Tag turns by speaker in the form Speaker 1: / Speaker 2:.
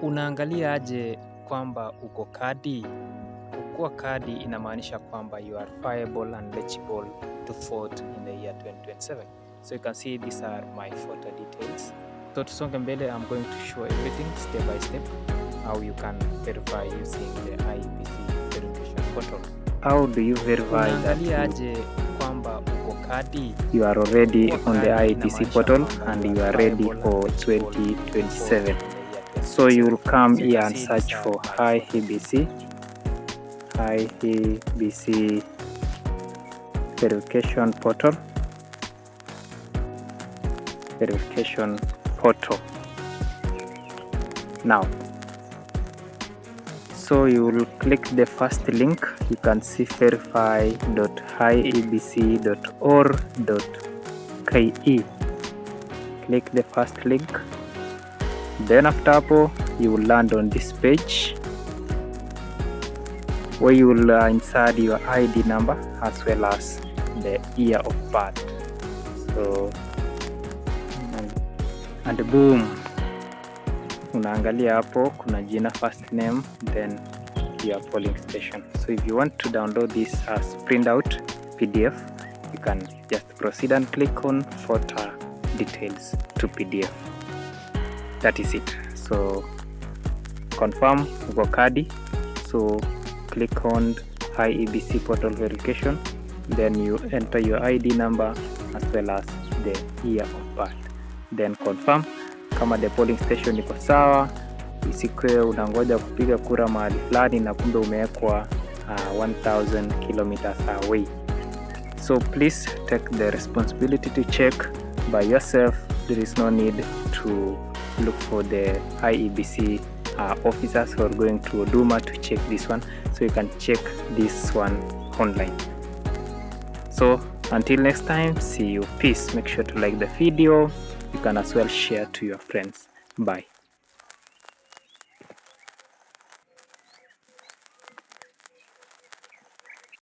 Speaker 1: Unaangalia aje kwamba uko kadi? Kuwa kadi inamaanisha kwamba you are viable and eligible to vote in the year 2027. So you can see these are my voter details. So tusonge mbele, I'm going to show everything step by step how you can verify using the IEBC verification portal. How do you verify that kwamba uko kadi? You are already on the IEBC portal and you are ready for 2027. So you will come here and search for IEBC verification portal. Now, so you will click the first link. You can see verify.iebc.or.ke. Click the first link. Then after hapo you will land on this page where you will insert your ID number as well as the year of birth. So and boom, unaangalia hapo kuna jina, first name, then your polling station. So if you want to download this as printout PDF, you can just proceed and click on voter details to PDF. That is it. So confirm Uko Kadi. So click on IEBC portal verification, then you enter your ID number as well as the year of birth, then confirm. Kama the polling station iko sawa, isikwe unangoja kupiga kura mahali fulani na kumbe umewekwa 1000 kilometers away. So please take the responsibility to check by yourself. There is no need to look for the IEBC officers who are going to Duma to check this one. So you can check this one online. So until next time, see you. Peace. Make sure to like the video. You can as well share to your friends. Bye.